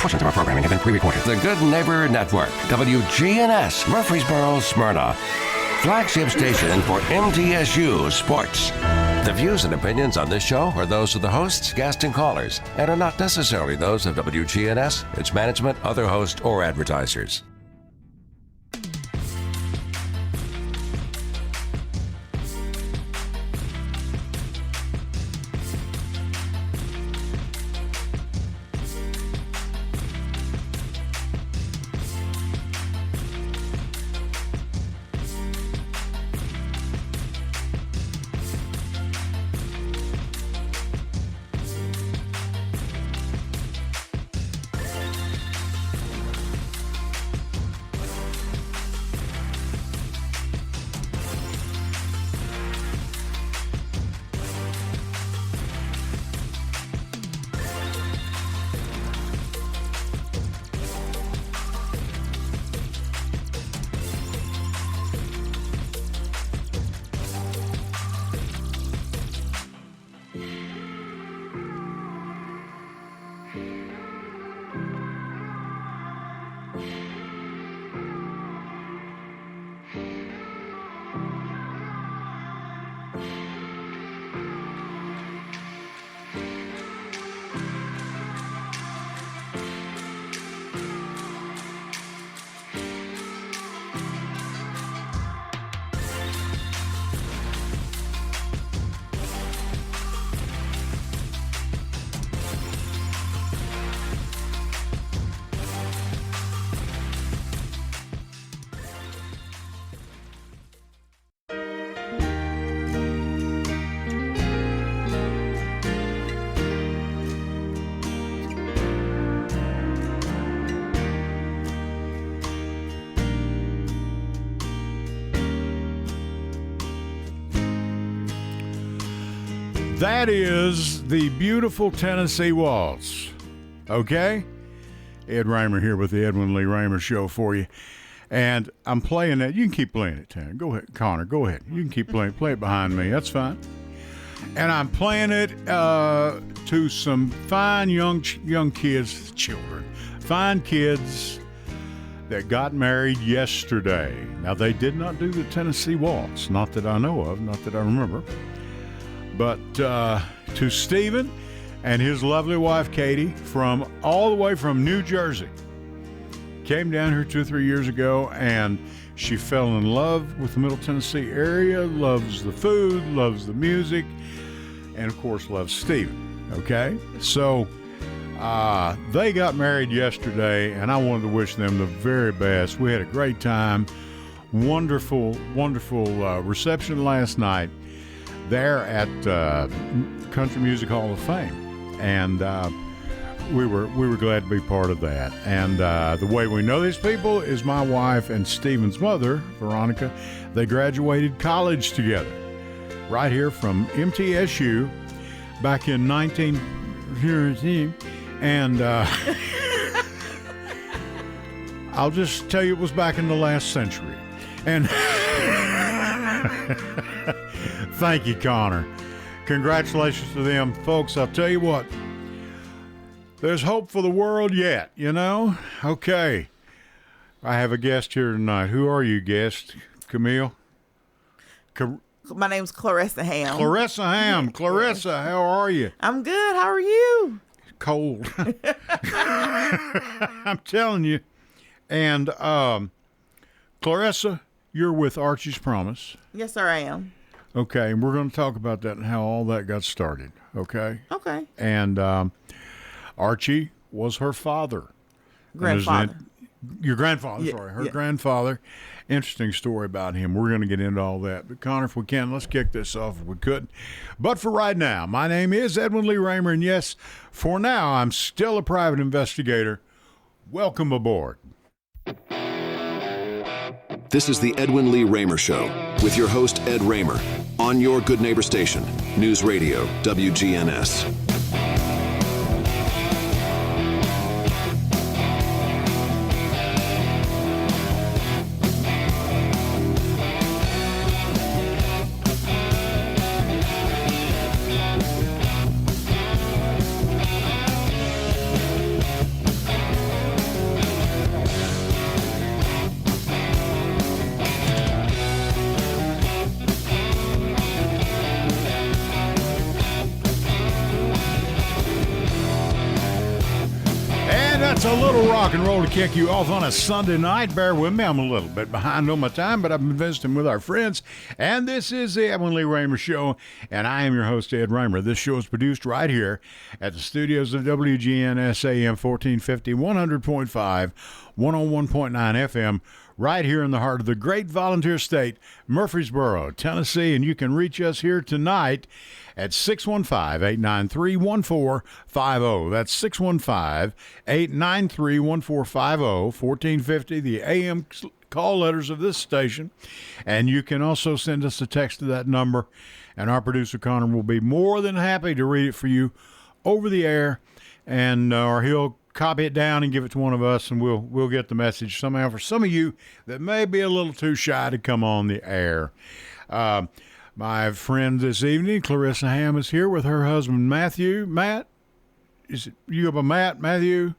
Portions of our programming have been pre-recorded. The Good Neighbor Network, WGNS, Murfreesboro, Smyrna. Flagship station for MTSU Sports. The views and opinions on this show are those of the hosts, guests, and callers, and are not necessarily those of WGNS, its management, other hosts, or advertisers. That is the beautiful Tennessee Waltz. Okay? Ed Raymer here with the Edwin Lee Raymer Show for you. And I'm playing that. You can keep playing it, Tanner. Go ahead. Connor, go ahead. You can keep playing. Play it behind me. That's fine. And I'm playing it to some fine young kids, children, fine kids that got married yesterday. Now, they did not do the Tennessee Waltz. Not that I know of. Not that I remember. But to Stephen and his lovely wife, Katie, all the way from New Jersey. Came down here 2 or 3 years ago, and she fell in love with the Middle Tennessee area, loves the food, loves the music, and, of course, loves Stephen, okay? So they got married yesterday, and I wanted to wish them the very best. We had a great time. Wonderful, wonderful reception last night there at Country Music Hall of Fame, and we were glad to be part of that. And the way we know these people is my wife and Stephen's mother, Veronica. They graduated college together right here from MTSU back in 1913, and I'll just tell you it was back in the last century. And thank you, Connor. Congratulations to them. Folks, I'll tell you what, there's hope for the world yet, you know? Okay. I have a guest here tonight. Who are you, guest? Camille? My name's Clarissa Ham. Clarissa Ham. Clarissa, how are you? I'm good. How are you? Cold. I'm telling you. And Clarissa, you're with Archie's Promise. Yes, sir, I am. Okay, and we're going to talk about that and how all that got started, okay? Okay. And Archie was her father. Grandfather. Your grandfather, sorry. Her grandfather. Interesting story about him. We're going to get into all that. But, Connor, if we can, let's kick this off if we could. But for right now, my name is Edwin Lee Raymer, and yes, for now, I'm still a private investigator. Welcome aboard. This is the Edwin Lee Raymer Show with your host, Ed Raymer, on your Good Neighbor station, News Radio, WGNS. That's a little rock and roll to kick you off on a Sunday night. Bear with me, I'm a little bit behind on my time, but I've been visiting with our friends. And this is the Edwin Lee Raymer Show, and I am your host, Ed Raymer. This show is produced right here at the studios of WGNS AM 1450, 100.5, 101.9 FM, right here in the heart of the great volunteer state, Murfreesboro, Tennessee. And you can reach us here tonight at 615-893-1450. That's 615-893-1450, 1450, the AM call letters of this station. And you can also send us a text to that number, and our producer, Connor, will be more than happy to read it for you over the air, and or he'll copy it down and give it to one of us, and we'll get the message somehow for some of you that may be a little too shy to come on the air. My friend this evening, Clarissa Ham, is here with her husband, Matthew. Matt? Is it you up a Matt? Matthew?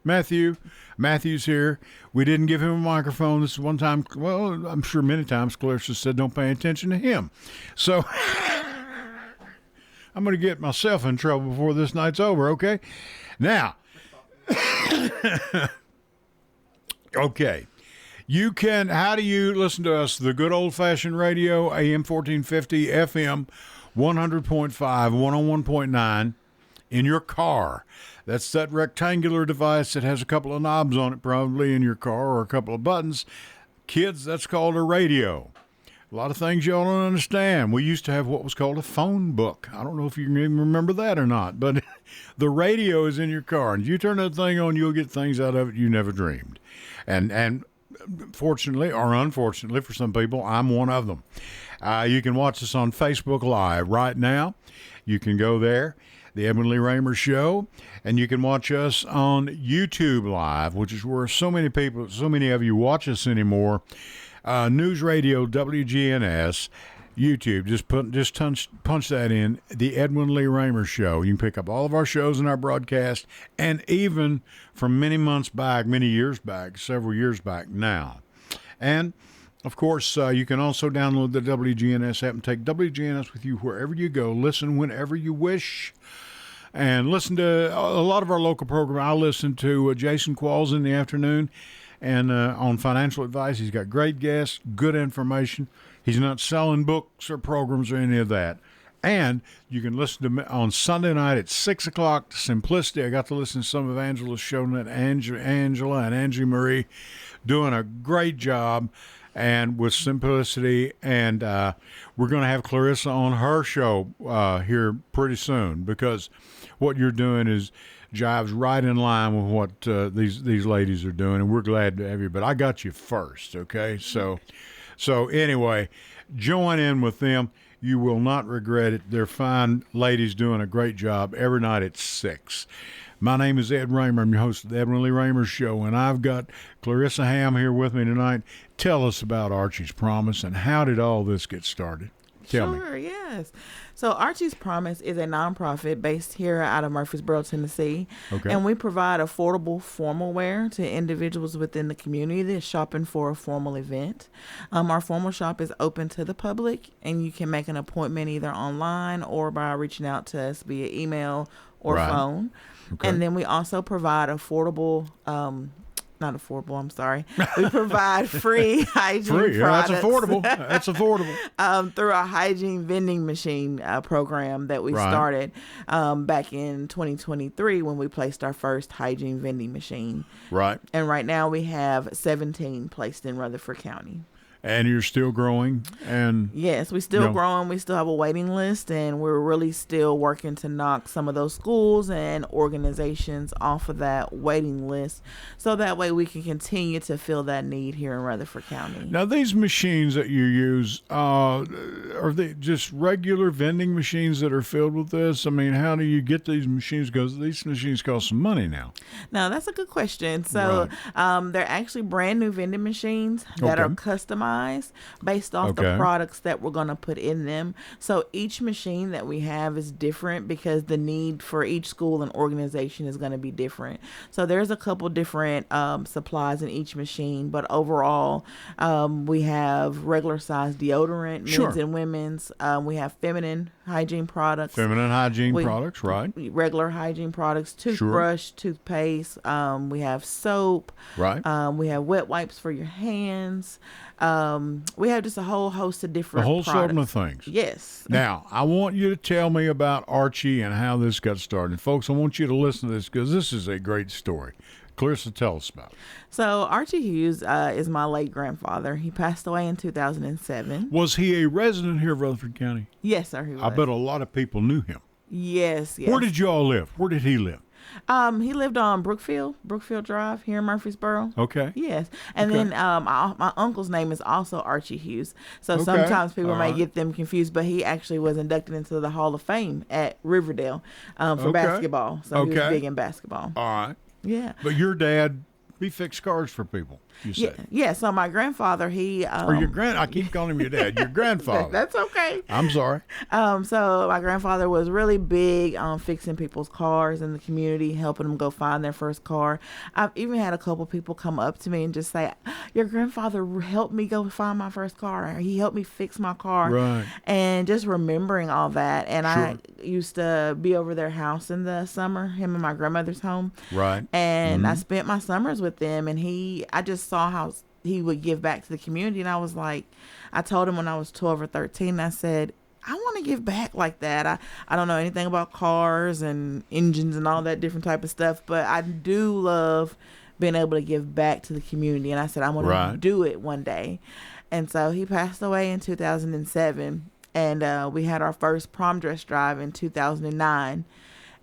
Matthew. Matthew's here. We didn't give him a microphone. This is one time, well, I'm sure many times Clarissa said don't pay attention to him. So I'm going to get myself in trouble before this night's over, okay? Now, okay. You can, how do you listen to us? The good old-fashioned radio, AM 1450, FM 100.5, 101.9, in your car. That's that rectangular device that has a couple of knobs on it probably in your car, or a couple of buttons. Kids, that's called a radio. A lot of things y'all don't understand. We used to have what was called a phone book. I don't know if you can even remember that or not, but the radio is in your car, and you turn that thing on, you'll get things out of it you never dreamed. And fortunately or unfortunately for some people, I'm one of them. You can watch us on Facebook Live right now. You can go there, the Edwin Lee Raymer Show, and you can watch us on YouTube Live, which is where so many people, so many of you watch us anymore. News Radio WGNS, YouTube. Just punch that in, the Edwin Lee Raymer Show. You can pick up all of our shows and our broadcast, and even from many months back, many years back, several years back now. And of course, you can also download the WGNS app and take WGNS with you wherever you go. Listen whenever you wish. And listen to a lot of our local program. I listen to Jason Qualls in the afternoon, and on financial advice. He's got great guests, good information. He's not selling books or programs or any of that. And you can listen to me on Sunday night at 6 o'clock, Simplicity. I got to listen to some of Angela's show, and Angela and Angie Marie doing a great job, and with Simplicity. And we're going to have Clarissa on her show here pretty soon, because what you're doing is jives right in line with what these ladies are doing, and we're glad to have you. But I got you first, okay? So anyway, join in with them. You will not regret it. They're fine ladies doing a great job every night at 6. My name is Ed Raymer. I'm your host of the Edwin Lee Raymer Show, and I've got Clarissa Ham here with me tonight. Tell us about Archie's Promise, and how did all this get started? Tell me. Sure, yes. So Archie's Promise is a nonprofit based here out of Murfreesboro, Tennessee. Okay. And we provide affordable formal wear to individuals within the community that's shopping for a formal event. Our formal shop is open to the public, and you can make an appointment either online or by reaching out to us via email or phone. Okay. And then we also provide affordable not affordable, I'm sorry. We provide free hygiene products. That's affordable. That's affordable. Through a hygiene vending machine program that we started back in 2023 when we placed our first hygiene vending machine. Right. And right now we have 17 placed in Rutherford County. And you're still growing, and yes, we're still growing. We still have a waiting list, and we're really still working to knock some of those schools and organizations off of that waiting list, so that way we can continue to fill that need here in Rutherford County. Now, these machines that you use, are they just regular vending machines that are filled with this? I mean, how do you get these machines? Because these machines cost some money now. Now, that's a good question. So they're actually brand new vending machines that are customized customized based off the Okay. products that we're going to put in them. So each machine that we have is different because the need for each school and organization is going to be different. So there's a couple different supplies in each machine, but overall, we have regular size deodorant, men's Sure. and women's. We have feminine hygiene products. Feminine hygiene We- products, right? Regular hygiene products, toothbrush, toothpaste. We have soap. Right. We have wet wipes for your hands. We have just a whole host of A different whole products. assortment of things. Yes. Now, I want you to tell me about Archie and how this got started. Folks, I want you to listen to this because this is a great story. Clarissa, tell us about it. So Archie Hughes is my late grandfather. He passed away in 2007. Was he a resident here of Rutherford County? Yes, sir. He was. I bet a lot of people knew him. Yes, yes. Where did you all live? Where did he live? He lived on Brookfield Drive here in Murfreesboro. Okay. Yes, and Okay. then my uncle's name is also Archie Hughes. So Okay. sometimes people All may right. get them confused, but he actually was inducted into the Hall of Fame at Riverdale for Okay. basketball. So he was Okay. big in basketball. All right. Yeah. But your dad, he fixed cars for people, you Yeah, said. yeah. So my grandfather, he Or your I keep calling him your dad. Your grandfather. that's okay. I'm sorry. So my grandfather was really big on fixing people's cars in the community, helping them go find their first car. I've even had a couple people come up to me and just say, "Your grandfather helped me go find my first car. He helped me fix my car." Right. And just remembering all that. And Sure. I used to be over their house in the summer, him and my grandmother's home. Right. And I spent my summers with them, and I just saw how he would give back to the community. And I was like, I told him when I was 12 or 13, I said, I want to give back like that. I don't know anything about cars and engines and all that different type of stuff, but I do love being able to give back to the community. And I said, I want to Right. do it one day. And so he passed away in 2007. And we had our first prom dress drive in 2009.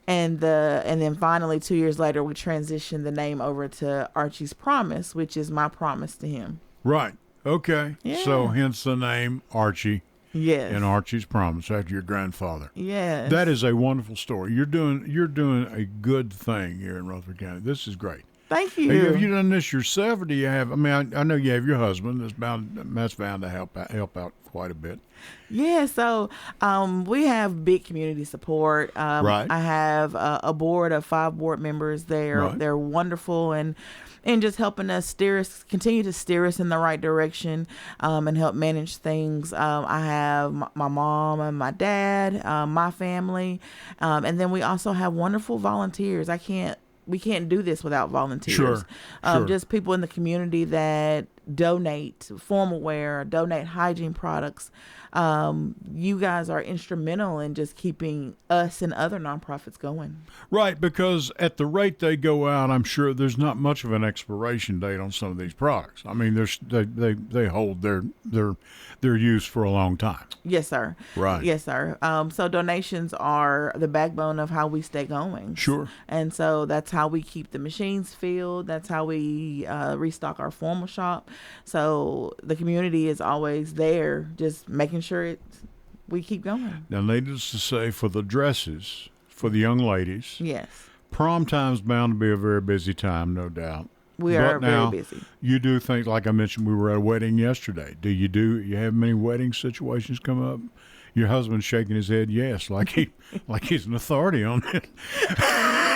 And then finally 2 years later, we transitioned the name over to Archie's Promise, which is my promise to him. Right. Okay. Yeah. So hence the name Archie Yes. and Archie's Promise after your grandfather. Yes. That is a wonderful story. You're doing a good thing here in Rutherford County. This is great. Thank you. Have you done this yourself, or do you have? I mean, I know you have your husband. That's bound to help out quite a bit. Yeah, so we have big community support. Right. I have a board of 5 board members. Right. They're wonderful and just helping us continue to steer us in the right direction, and help manage things. I have my mom and my dad, my family, and then we also have wonderful volunteers. We can't do this without volunteers. Sure. Just people in the community that donate formal wear, donate hygiene products. You guys are instrumental in just keeping us and other nonprofits going. Right, because at the rate they go out, I'm sure there's not much of an expiration date on some of these products. I mean, they hold their use for a long time. Yes, sir. Right. Yes, sir. So donations are the backbone of how we stay going. Sure. And so that's how we keep the machines filled. That's how we restock our formal shop. So the community is always there, just making sure we keep going. Now, needless to say, for the dresses, for the young ladies, Yes. prom time's bound to be a very busy time, no doubt. We are But now, very busy. You do things like I mentioned. We were at a wedding yesterday. You have many wedding situations come up? Your husband's shaking his head yes, like he's an authority on it.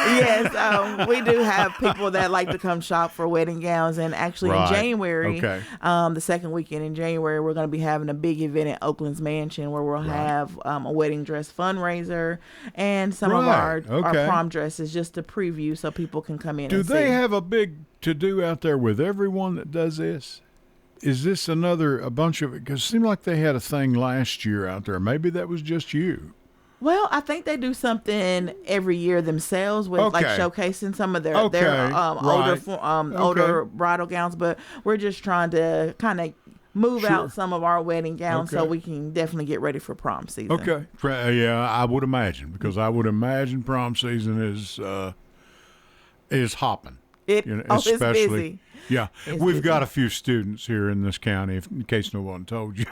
Yes, we do have people that like to come shop for wedding gowns, and actually Right. in January, Okay. The second weekend in January, we're going to be having a big event at Oakland's Mansion where we'll have a wedding dress fundraiser and some of Right. our Okay. prom dresses just to preview so people can come in Do and they see. have a big to-do out there with everyone that does this? Is this a bunch of it? Because it seemed like they had a thing last year out there. Maybe that was just you. Well, I think they do something every year themselves with like Okay. showcasing some of their Okay. older Right. older bridal gowns, but we're just trying to kind of move Sure. out some of our wedding gowns so Okay. we can definitely get ready for prom season. Okay. Yeah, I would imagine, because I would imagine prom season is hopping. It's busy. Yeah, It's we've busy. got a few students here in this county, in case no one told you.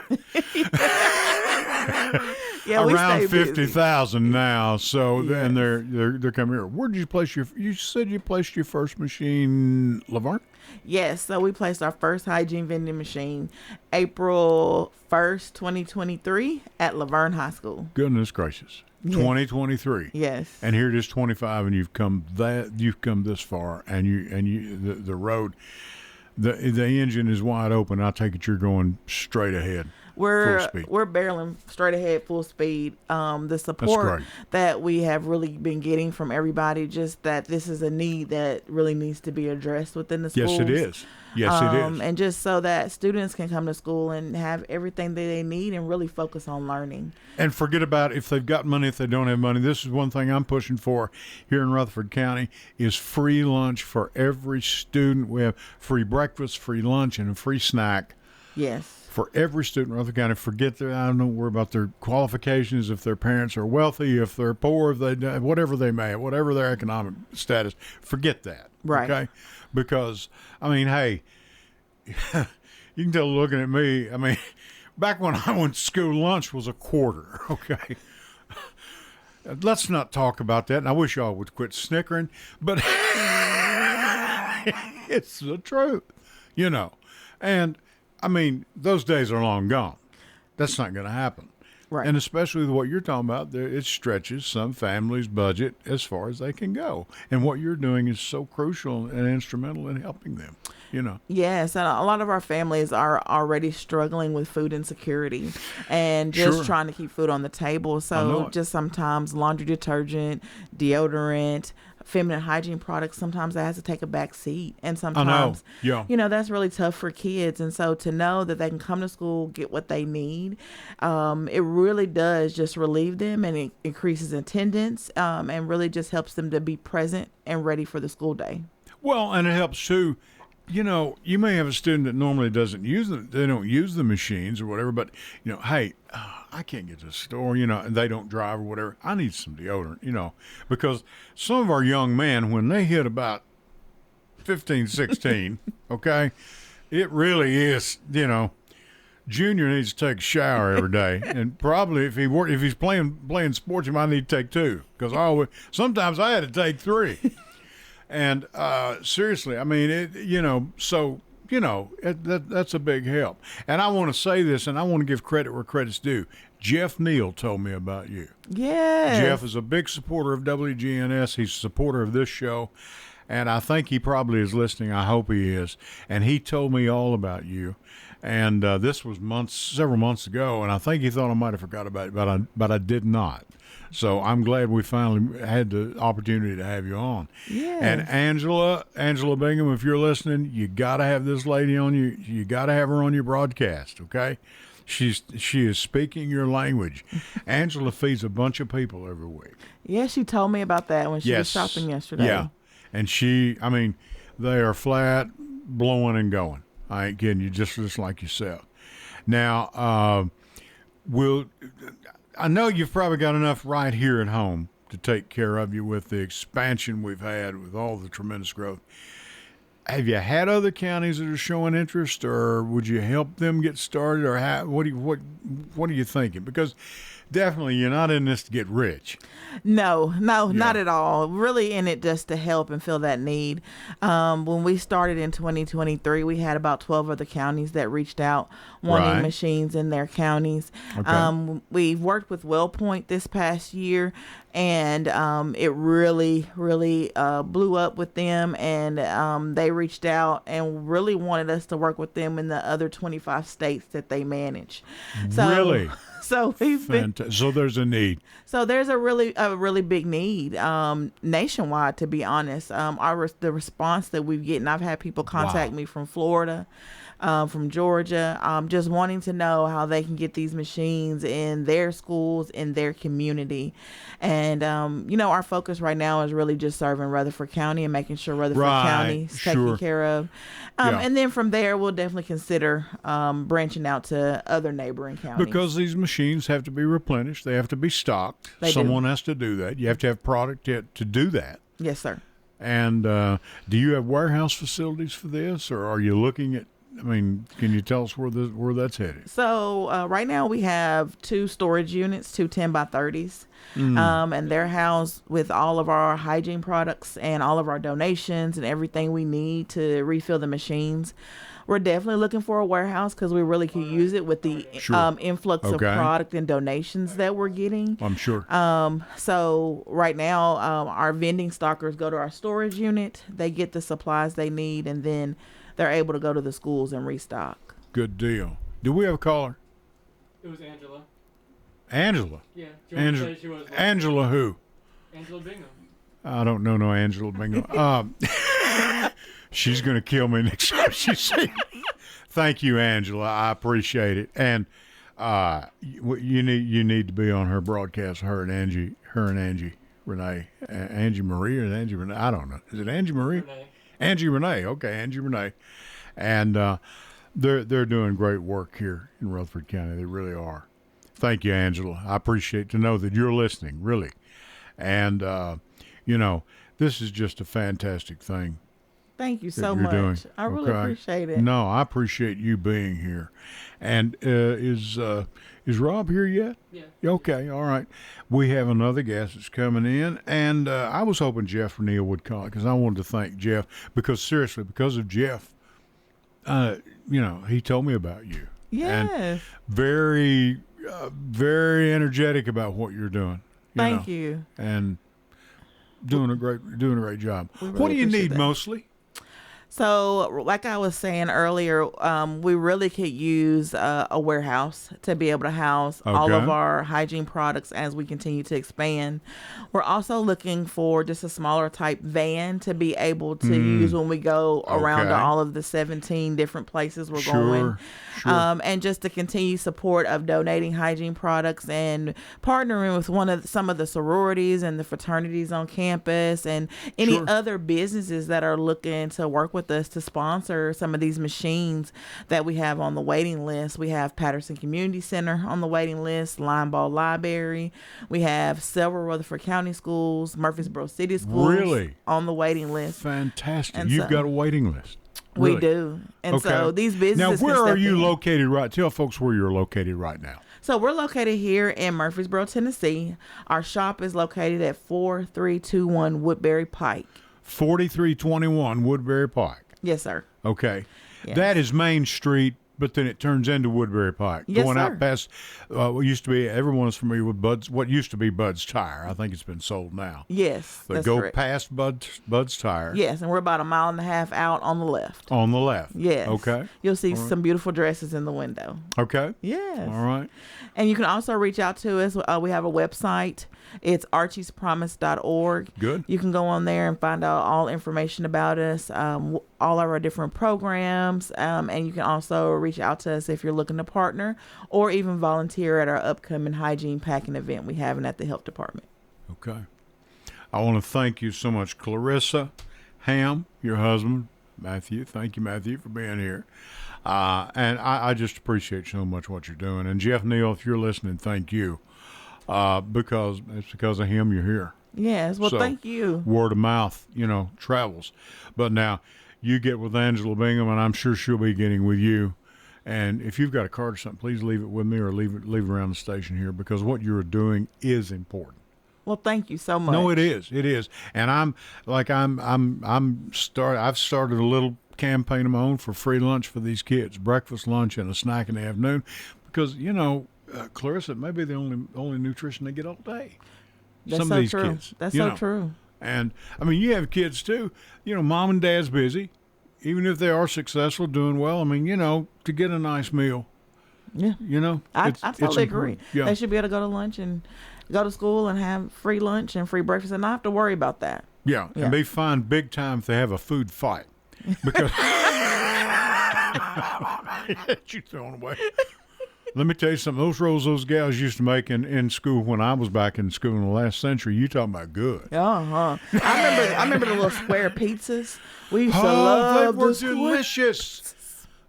Yeah, we around stay busy. 50,000 now. So Yes. and they're coming here. Where did you place your? You said you placed your first machine, Laverne. Yes, so we placed our first hygiene vending machine April 1st, 2023 at Laverne High School. Goodness gracious, 2023. Yes. And here it is 25, and you've come this far, and the road, the engine is wide open. I take it you're going straight ahead. Full speed. We're barreling straight ahead, full speed. The support great. that we have really been getting from everybody, just that this is a need that really needs to be addressed within the schools. Yes, it is. Yes, it is. And just so that students can come to school and have everything that they need and really focus on learning. And forget about if they've got money, if they don't have money. This is one thing I'm pushing for here in Rutherford County is free lunch for every student. We have free breakfast, free lunch, and a free snack. Yes. For every student in Rutherford County. Forget that. I don't worry about their qualifications, if their parents are wealthy, if they're poor, if they whatever they may have, whatever their economic status. Forget that. Right. Okay. Because I mean, hey, you can tell looking at me. I mean, back when I went to school, lunch was a quarter. Okay. Let's not talk about that. And I wish y'all would quit snickering, but it's the truth, you know. And I mean, those days are long gone. That's not going to happen. Right. And especially with what you're talking about, it stretches some families' budget as far as they can go. And what you're doing is so crucial and instrumental in helping them, you know. Yes, and a lot of our families are already struggling with food insecurity and just Sure. trying to keep food on the table. know So it. just sometimes laundry detergent, deodorant, feminine hygiene products, sometimes that has to take a back seat. And sometimes, Yeah. that's really tough for kids. And so to know that they can come to school, get what they need, it really does just relieve them, and it increases attendance, and really just helps them to be present and ready for the school day. Well, and it helps too. You know, you may have a student that normally doesn't use them. They don't use the machines or whatever, but, you know, hey, I can't get to the store, you know, and they don't drive or whatever. I need some deodorant, you know, because some of our young men, when they hit about 15, 16, okay, it really is, you know, Junior needs to take a shower every day, and probably if he's playing sports, he might need to take two, because sometimes I had to take three. And seriously, I mean, that's a big help. And I want to say this, and I want to give credit where credit's due. Jeff Neal told me about you. Yes. Jeff is a big supporter of WGNS. He's a supporter of this show. And I think he probably is listening. I hope he is. And he told me all about you. And this was several months ago. And I think he thought I might have forgot about it, but I did not. So I'm glad we finally had the opportunity to have you on. Yes. And Angela Bingham, if you're listening, you got to have this lady on you. You got to have her on your broadcast, okay? She is speaking your language. Angela feeds a bunch of people every week. Yeah, she told me about that when she was shopping yesterday. Yeah. And they are flat, blowing and going. I ain't kidding you, just like yourself. Now, I know you've probably got enough right here at home to take care of you with the expansion we've had with all the tremendous growth. Have you had other counties that are showing interest, or would you help them get started, or what are you thinking? Because definitely you're not in this to get rich. No, not at all. Really in it just to help and fill that need. When we started in 2023, we had about 12 other counties that reached out wanting Right. machines in their counties. Okay. We've worked with WellPoint this past year, and it really blew up with them, and they reached out and really wanted us to work with them in the other 25 states that they manage. So, Really? So we've been. So there's a need. So there's a really big need nationwide, to be honest. The response that we've gotten, I've had people contact me from Florida, from Georgia, just wanting to know how they can get these machines in their schools, in their community. And, our focus right now is really just serving Rutherford County and making sure Rutherford County is taken care of. And then from there, we'll definitely consider branching out to other neighboring counties. Because these machines have to be replenished. They have to be stocked. Someone has to do that. You have to have product to do that. Yes, sir. And do you have warehouse facilities for this, or are you looking at I mean, can you tell us where that's headed? So right now we have 2 storage units, 2 10 by 30s. And they're housed with all of our hygiene products and all of our donations and everything we need to refill the machines. We're definitely looking for a warehouse because we really could use it with the influx of product and donations that we're getting. I'm sure. So right now, our vending stockers go to our storage unit. They get the supplies they need, and then they're able to go to the schools and restock. Good deal. Do we have a caller? It was Angela. Angela? Yeah. Angela, Angela who? Angela Bingham. I don't know no Angela Bingham. She's going to kill me next time she sees me. Thank you, Angela. I appreciate it. And you need to be on her broadcast. Her and Angie Renee, Angie Marie or Angie Renee. I don't know. Is it Angie Marie? Renee. Angie Renee. Okay, Angie Renee. And they're doing great work here in Rutherford County. They really are. Thank you, Angela. I appreciate to know that you're listening, really. And this is just a fantastic thing. Thank you so you're much. Doing. I really appreciate it. No, I appreciate you being here. And is Rob here yet? Yeah. Okay, all right. We have another guest that's coming in, and I was hoping Jeff Neal would call because I wanted to thank Jeff because seriously, because of Jeff, he told me about you. Yes. And very, very energetic about what you're doing. Thank you. And doing a great job. Really What do you need that. mostly? So, like I was saying earlier, we really could use a warehouse to be able to house all of our hygiene products as we continue to expand. We're also looking for just a smaller type van to be able to use when we go around to all of the 17 different places we're going. Sure. And just to continue support of donating hygiene products and partnering with some of the sororities and the fraternities on campus and any other businesses that are looking to work with us to sponsor some of these machines that we have on the waiting list. We have Patterson Community Center on the waiting list, Linebaugh Library. We have several Rutherford County schools, Murfreesboro City schools on the waiting list. Fantastic. And You've got a waiting list. Really? We do. And so these businesses. Now, where are you located right? Tell folks where you're located right now. So we're located here in Murfreesboro, Tennessee. Our shop is located at 4321 Woodbury Pike. 4321 Woodbury Pike. Yes, sir. Okay. Yes. That is Main Street, but then it turns into Woodbury Pike. Yes, going sir. out past what used to be, everyone's familiar with what used to be Bud's Tire. I think it's been sold now. Yes, But that's go correct. past Bud's Tire. Yes, and we're about 1.5 miles out on the left. On the left. Yes. Okay. You'll see some beautiful dresses in the window. Okay. Yes. All right. And you can also reach out to us. We have a website. It's archiespromise.org. Good. You can go on there and find out all information about us, all of our different programs, and you can also reach out to us if you're looking to partner or even volunteer at our upcoming hygiene packing event we have at the health department. Okay. I want to thank you so much, Clarissa Ham, your husband, Matthew. Thank you, Matthew, for being here. And I just appreciate so much what you're doing. And Jeff Neal, if you're listening, thank you. Because it's because of him you're here. Yes, well, So, thank you. Word of mouth, travels. But now you get with Angela Bingham, and I'm sure she'll be getting with you. And if you've got a card or something, please leave it with me or leave it around the station here because what you're doing is important. Well, thank you so much. No, it is. It is. And I've started a little campaign of my own for free lunch for these kids, breakfast, lunch, and a snack in the afternoon, because Clarissa, it may be the only nutrition they get all day. That's Some so of these true. kids. That's so true. And I mean, you have kids too. Mom and dad's busy, even if they are successful, doing well. I mean, to get a nice meal. Yeah. I totally agree. Yeah. They should be able to go to lunch and go to school and have free lunch and free breakfast and not have to worry about that. Yeah, and be fine big time if they have a food fight. Because you throwing away. Let me tell you something. Those rolls those gals used to make in school when I was back in school in the last century, you talking about good. I remember the little square pizzas. We used to love they were those delicious.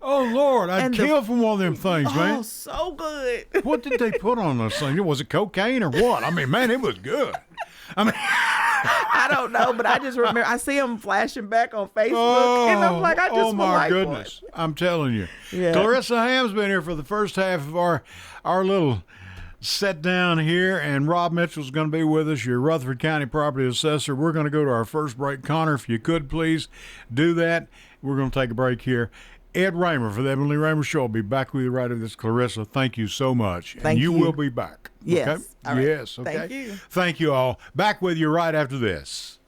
Oh Lord, I'd kill for one of them things, man. Oh, so good. What did they put on those things? Was it cocaine or what? I mean, man, it was good. I mean, I don't know, but I just remember I see them flashing back on Facebook, and I'm like, I just oh would my like goodness! I'm telling you, Yeah. Clarissa Ham's been here for the first half of our little sit down here, and Rob Mitchell's going to be with us, your Rutherford County property assessor. We're going to go to our first break. Connor, if you could please do that. We're going to take a break here. Ed Raymer for the Edwin Lee Raymer Show. I'll be back with you right after this. Clarissa, thank you so much. Thank and you. will be back. Yes. Okay? All right. Yes. Okay. Thank you. Thank you all. Back with you right after this.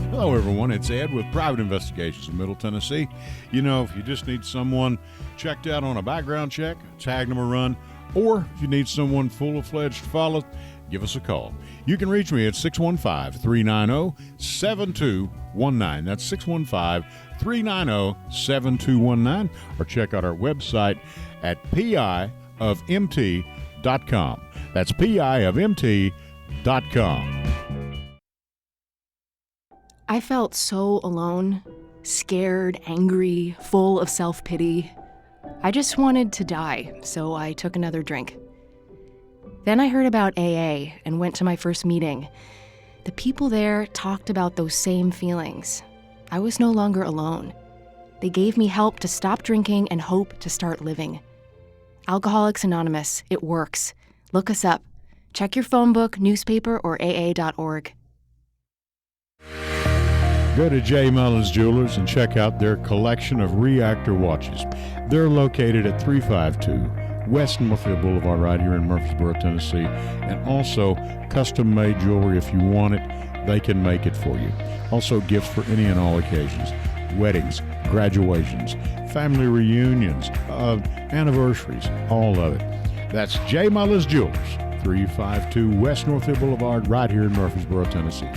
Hello, everyone. It's Ed with Private Investigations in Middle Tennessee. You know, if you just need someone checked out on a background check, tag them a run, or if you need someone full-fledged to follow, give us a call. You can reach me at 615-390-7219. That's 615-390-7219. Or check out our website at piofmt.com. That's piofmt.com. I felt so alone, scared, angry, full of self-pity. I just wanted to die, so I took another drink. Then I heard about AA and went to my first meeting. The people there talked about those same feelings. I was no longer alone. They gave me help to stop drinking and hope to start living. Alcoholics Anonymous, it works. Look us up. Check your phone book, newspaper, or aa.org. Go to J. Mullins Jewelers and check out their collection of reactor watches. They're located at 352 West Northfield Boulevard right here in Murfreesboro, Tennessee. And also custom-made jewelry. If you want it, they can make it for you. Also gifts for any and all occasions. Weddings, graduations, family reunions, anniversaries, all of it. That's J. Mullins Jewelers, 352 West Northfield Boulevard right here in Murfreesboro, Tennessee.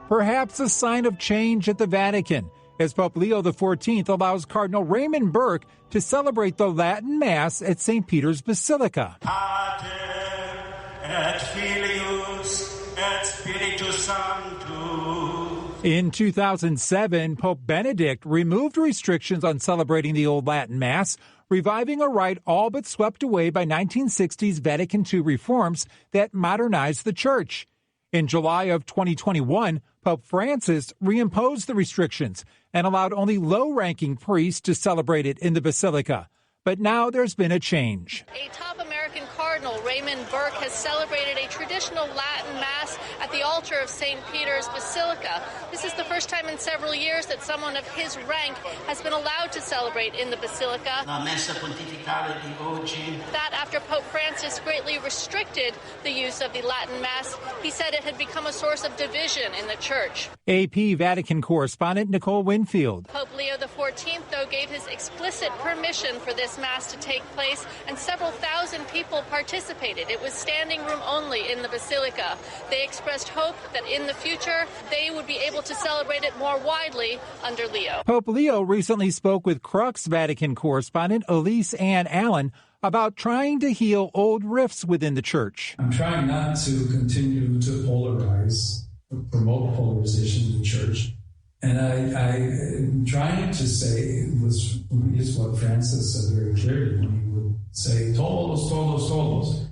Perhaps a sign of change at the Vatican, as Pope Leo XIV allows Cardinal Raymond Burke to celebrate the Latin Mass at St. Peter's Basilica. Pater et Filius et Spiritus Sanctus. In 2007, Pope Benedict removed restrictions on celebrating the Old Latin Mass, reviving a rite all but swept away by 1960s Vatican II reforms that modernized the Church. In July of 2021, Pope Francis reimposed the restrictions and allowed only low-ranking priests to celebrate it in the Basilica. But now there's been a change. A top American cardinal, Raymond Burke, has celebrated a traditional Latin Mass at the altar of St. Peter's Basilica. This is the first time in several years that someone of his rank has been allowed to celebrate in the Basilica. La Messa Pontificale di oggi. That after Pope Francis greatly restricted the use of the Latin Mass, he said it had become a source of division in the Church. AP Vatican correspondent Nicole Winfield. Pope Leo XIV, though, gave his explicit permission for this Mass to take place, and several thousand people participated. It was standing room only in the Basilica. They expressed hope that in the future they would be able to celebrate it more widely under Leo. Pope Leo recently spoke with Crux Vatican correspondent Elise Ann Allen about trying to heal old rifts within the Church. I'm trying not to continue to polarize, promote polarization in the Church. And I'm trying to say, is what Francis said very clearly when he would say, todos, todos, todos.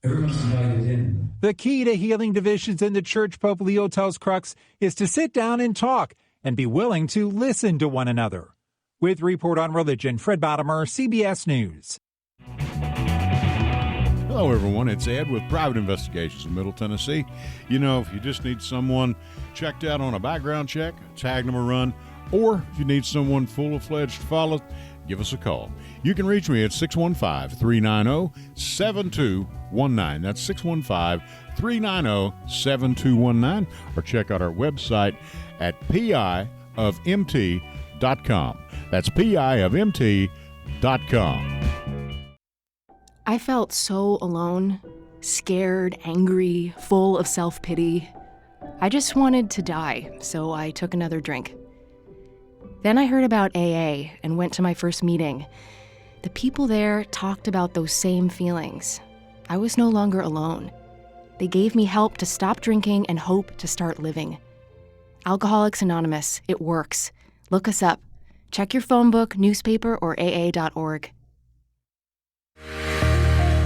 Everyone's invited in. The key to healing divisions in the Church, Pope Leo tells Crux, is to sit down and talk and be willing to listen to one another. With Report on Religion, Fred Bottomer, CBS News. Hello, everyone. It's Ed with Private Investigations in Middle Tennessee. You know, if you just need someone checked out on a background check, tag them a run, or if you need someone full-fledged to follow, give us a call. You can reach me at 615-390-7219. That's 615-390-7219. Or check out our website at piofmt.com. That's piofmt.com. I felt so alone, scared, angry, full of self-pity. I just wanted to die, so I took another drink. Then I heard about AA and went to my first meeting. The people there talked about those same feelings. I was no longer alone. They gave me help to stop drinking and hope to start living. Alcoholics Anonymous, it works. Look us up. Check your phone book, newspaper, or AA.org.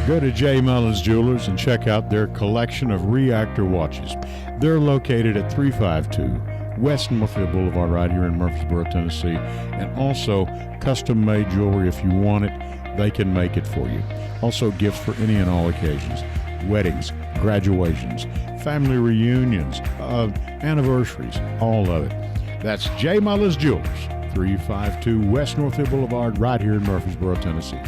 Go to J. Mullins Jewelers and check out their collection of reactor watches. They're located at 352 West Northfield Boulevard right here in Murfreesboro, Tennessee. And also custom-made jewelry. If you want it, they can make it for you. Also gifts for any and all occasions. Weddings, graduations, family reunions, anniversaries, all of it. That's J. Mullins Jewelers, 352 West Northfield Boulevard right here in Murfreesboro, Tennessee.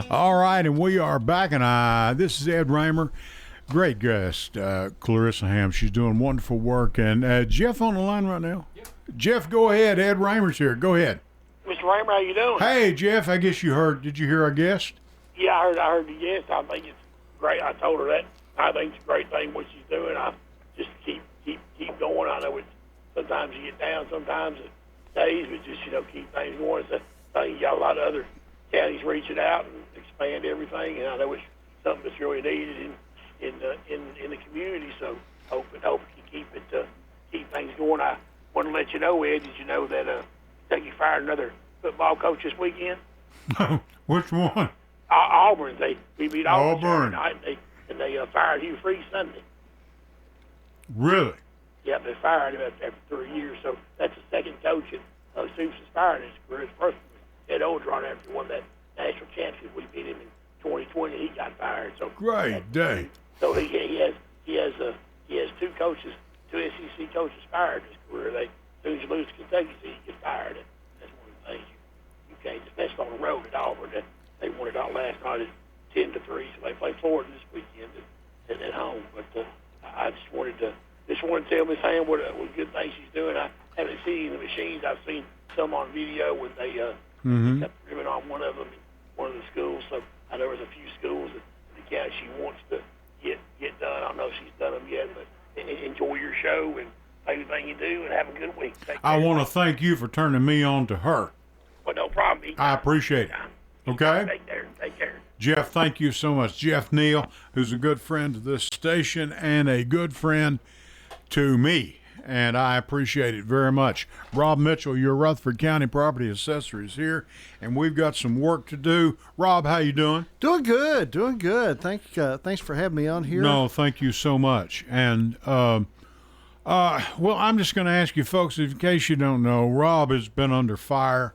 All right, and we are back, and this is Ed Raymer. Great guest, Clarissa Ham. She's doing wonderful work. And Jeff on the line right now? Yep. Jeff, go ahead. Ed Raymer's here. Go ahead. Mr. Raymer, how you doing? Hey, Jeff, I guess you heard. Did you hear our guest? Yeah, I heard the guest. I think it's great. I told her that. I think it's a great thing what she's doing. I just keep going. I know it's sometimes you get down, sometimes it days, but just, keep things going. It's a thing. You got a lot of other counties reaching out and expand everything, and I know it's something that's really needed in the community. So hope you keep things going. I want to let you know, Ed. Did you know that Kentucky fired another football coach this weekend? Which one? Auburn. We beat Auburn tonight, and they fired Hugh Freeze Sunday. Really? Yeah, they fired him after 3 years. So that's the second coach that Stoops has fired in his career. His first one was Ed Oldron after he won that national championship. We beat him in 2020. He got fired. So great day. So he has two coaches, two SEC coaches fired in his career. As soon as you lose to Kentucky, so you get fired. And that's one of the things you can't, especially on the road at Auburn. They won it out last night at 10-3, so they play Florida this weekend at home. But I just wanted to tell Miss Ham what good things she's doing. I haven't seen the machines. I've seen some on video when they got the ribbon on one of them in one of the schools. So I know there's a few schools that the county she wants to get done. I don't know if she's done them yet, but enjoy your show and everything you do, and have a good week. I want to thank you for turning me on to her. Well, no problem. I appreciate it. Okay? Take care. Jeff, thank you so much. Jeff Neal, who's a good friend to this station and a good friend to me, and I appreciate it very much. Rob Mitchell, your Rutherford County Property Assessor, is here, and we've got some work to do. Rob, how you doing? Doing good. Thanks for having me on here. No, thank you so much. And well, I'm just going to ask you folks, in case you don't know, Rob has been under fire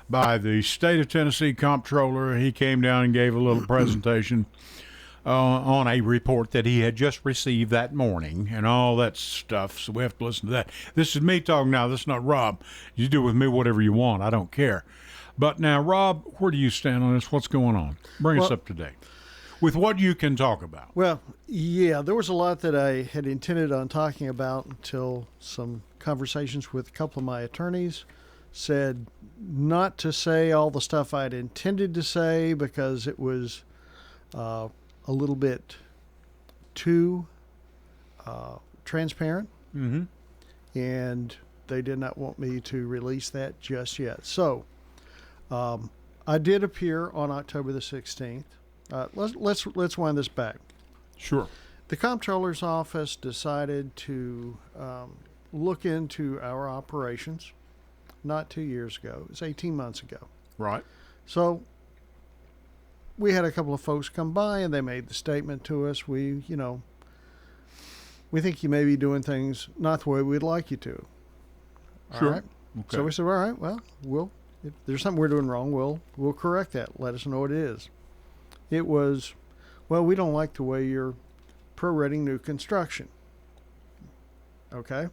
by the state of Tennessee comptroller. He came down and gave a little presentation on a report that he had just received that morning and all that stuff, so we have to listen to that. This is me talking now. This is not Rob. You do with me whatever you want. I don't care. But now, Rob, where do you stand on this? What's going on? Bring us up to date with what you can talk about. Well, yeah, there was a lot that I had intended on talking about until some conversations with a couple of my attorneys said not to say all the stuff I'd intended to say because it was a little bit too transparent, and they did not want me to release that just yet. So I did appear on October the 16th. Let's wind this back. Sure. The comptroller's office decided to look into our operations not 2 years ago. It was 18 months ago. Right. So we had a couple of folks come by and they made the statement to us. We, we think you may be doing things not the way we'd like you to. Sure. All right? Okay. So we said, all right, well, if there's something we're doing wrong, we'll correct that. Let us know what it is. It was, well, we don't like the way you're prorating new construction. Okay.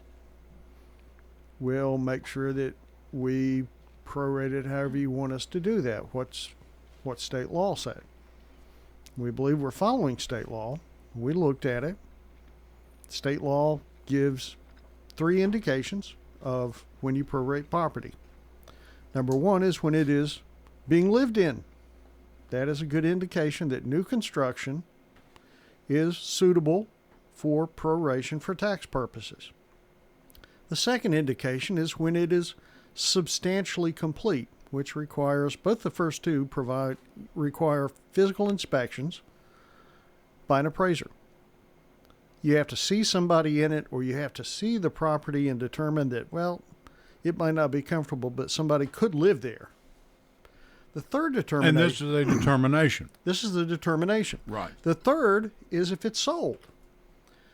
We'll make sure that we prorate it however you want us to do that. What state law said. We believe we're following state law. We looked at it. State law gives 3 indications of when you prorate property. Number 1 is when it is being lived in. That is a good indication that new construction is suitable for proration for tax purposes. The second indication is when it is substantially complete, which requires, both the first two require physical inspections by an appraiser. You have to see somebody in it, or you have to see the property and determine that, well, it might not be comfortable, but somebody could live there. The third determination... And this is a determination. This is the determination. Right. The third is if it's sold.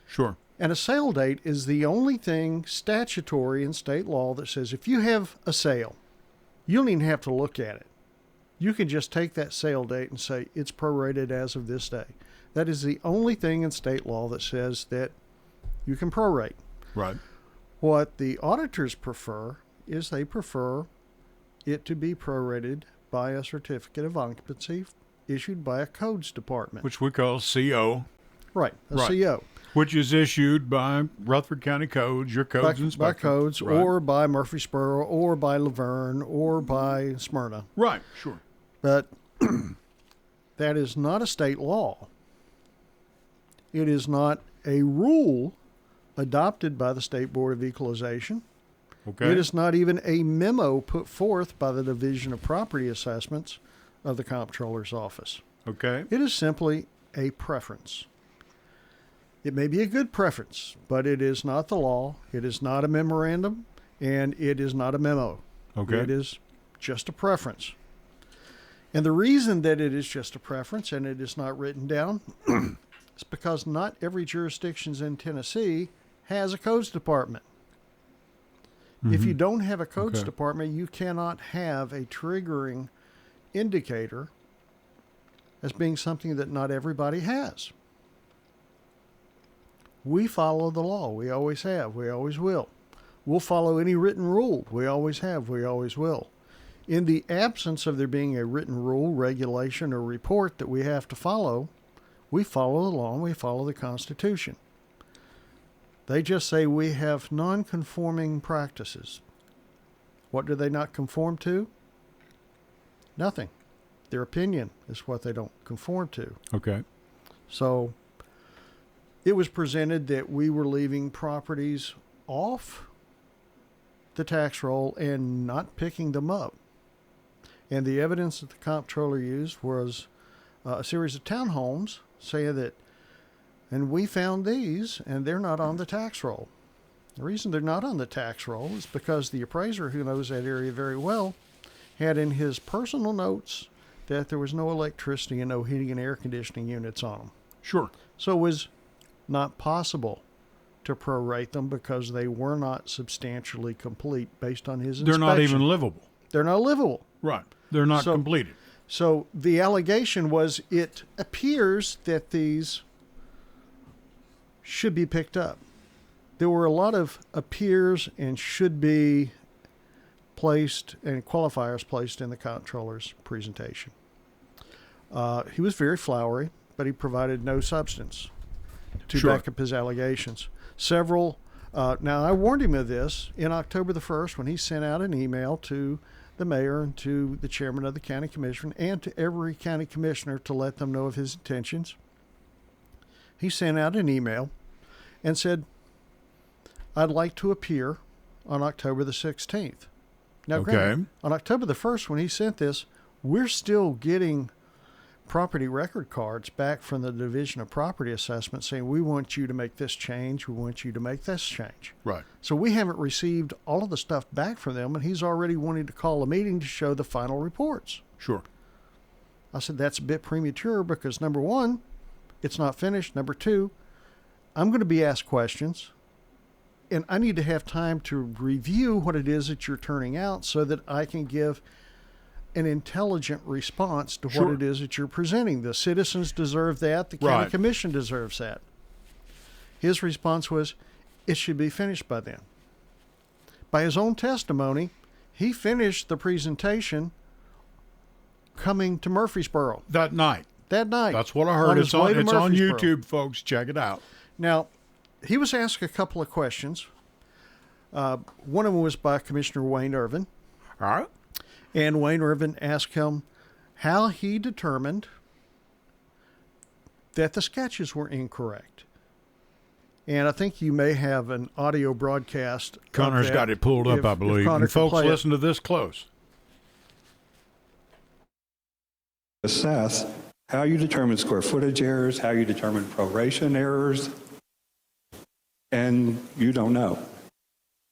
Sure. And a sale date is the only thing statutory in state law that says if you have a sale, you don't even have to look at it. You can just take that sale date and say it's prorated as of this day. That is the only thing in state law that says that you can prorate. Right. What the auditors prefer is they prefer it to be prorated by a certificate of occupancy issued by a codes department. Which we call CO. Right, a Right. CO. Which is issued by Rutherford County Codes, your codes By inspector. codes, Right. or by Murfreesboro, or by Laverne, or by Smyrna. Right, sure. But that is not a state law. It is not a rule adopted by the State Board of Equalization. Okay. It is not even a memo put forth by the Division of Property Assessments of the Comptroller's Office. Okay. It is simply a preference. It may be a good preference, but it is not the law. It is not a memorandum, and it is not a memo. Okay. It is just a preference. And the reason that it is just a preference and it is not written down is because not every jurisdiction in Tennessee has a codes department. If you don't have a codes Okay. department, you cannot have a triggering indicator as being something that not everybody has. We follow the law. We always have. We always will. We'll follow any written rule. We always have. We always will. In the absence of there being a written rule, regulation, or report that we have to follow, we follow the law and we follow the Constitution. They just say we have non-conforming practices. What do they not conform to? Nothing. Their opinion is what they don't conform to. Okay. So it was presented that we were leaving properties off the tax roll and not picking them up. And the evidence that the comptroller used was a series of townhomes saying that, and we found these, and they're not on the tax roll. The reason they're not on the tax roll is because the appraiser, who knows that area very well, had in his personal notes that there was no electricity and no heating and air conditioning units on them. Sure. So it was not possible to prorate them because they were not substantially complete based on his inspection. They're not even livable. They're not livable. Right. They're not completed. So the allegation was it appears that these should be picked up. There were a lot of appears and should be placed and qualifiers placed in the comptroller's presentation. He was very flowery, but he provided no substance to Sure. back up his allegations. Several, now I warned him of this in October the 1st when he sent out an email to the mayor and to the chairman of the county commission and to every county commissioner to let them know of his intentions. He sent out an email and said, I'd like to appear on October the 16th. Now, Okay. granted, on October the 1st, when he sent this, we're still getting property record cards back from the Division of Property Assessment saying, we want you to make this change, we want you to make this change. Right. So we haven't received all of the stuff back from them, and he's already wanting to call a meeting to show the final reports. Sure. I said, that's a bit premature because, number one, it's not finished. Number two, I'm going to be asked questions, and I need to have time to review what it is that you're turning out so that I can give an intelligent response to what it is that you're presenting. The citizens deserve that. The county commission deserves that. His response was, it should be finished by then. By his own testimony, he finished the presentation coming to Murfreesboro. That night. That's what I heard. It's on YouTube, folks. Check it out. Now, he was asked a couple of questions. One of them was by Commissioner Wayne Irvin. All right. And Wayne Irvin asked him how he determined that the sketches were incorrect. And I think you may have an audio broadcast. Connor's got it pulled up, I believe. And folks, listen to this close. Assess how you determine square footage errors, how you determine proration errors, and you don't know.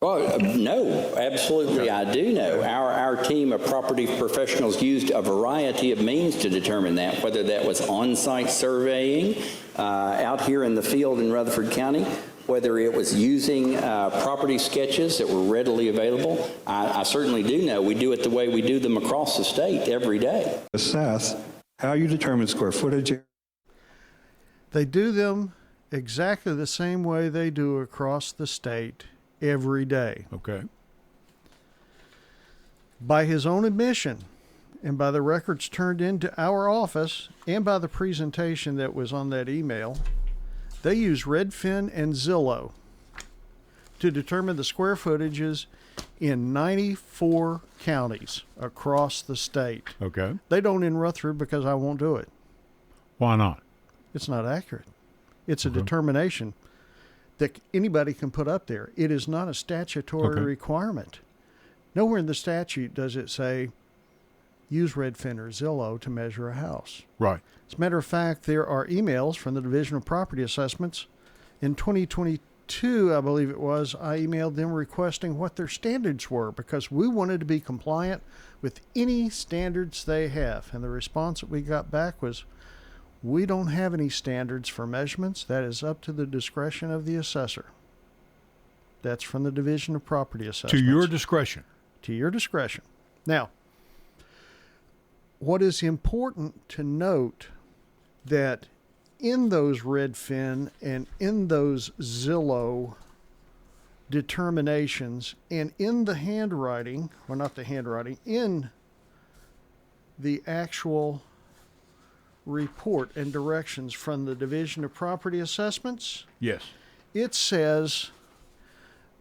Well, no, absolutely I do know. Our team of property professionals used a variety of means to determine that, whether that was on-site surveying out here in the field in Rutherford County, whether it was using property sketches that were readily available. I certainly do know. We do it the way we do them across the state every day. Assess how you determine square footage. They do them exactly the same way they do across the state every day. Okay. By his own admission, and by the records turned into our office, and by the presentation that was on that email, they use Redfin and Zillow to determine the square footages in 94 counties across the state. Okay. They don't in Rutherford because I won't do it. Why not? It's not accurate. It's a determination that anybody can put up there. It is not a statutory requirement. Nowhere in the statute does it say use Redfin or Zillow to measure a house. Right. As a matter of fact, there are emails from the Division of Property Assessments. In 2022, I believe it was, I emailed them requesting what their standards were because we wanted to be compliant with any standards they have. And the response that we got back was, we don't have any standards for measurements. That is up to the discretion of the assessor. That's from the Division of Property Assessments. To your discretion. To your discretion. Now, what is important to note that in those Redfin and in those Zillow determinations and in the handwriting, or not the handwriting, in the actual report and directions from the Division of Property Assessments, yes, it says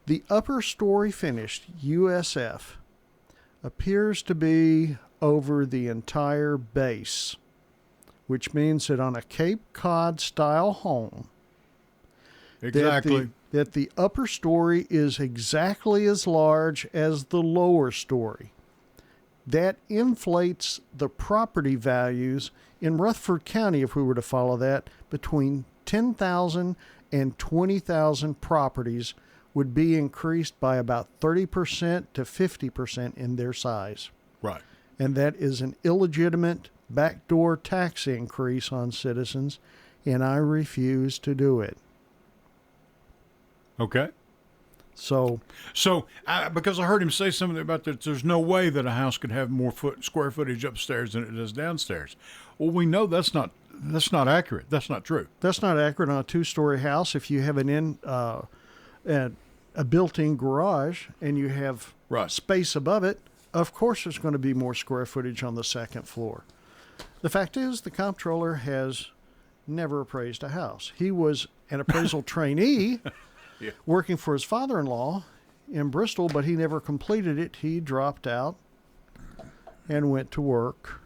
the upper story finished, USF, appears to be over the entire base, which means that on a Cape Cod style home, exactly, that the upper story is exactly as large as the lower story. That inflates the property values in Rutherford County, if we were to follow that, between 10,000 and 20,000 properties would be increased by about 30% to 50% in their size. Right. And that is an illegitimate backdoor tax increase on citizens, and I refuse to do it. Okay. So because I heard him say something about that, there's no way that a house could have more square footage upstairs than it does downstairs. Well, we know that's not accurate. That's not true. That's not accurate on a two-story house. If you have a built-in garage and you have space above it, of course there's going to be more square footage on the second floor. The fact is, the comptroller has never appraised a house. He was an appraisal trainee working for his father-in-law in Bristol, but he never completed it. He dropped out and went to work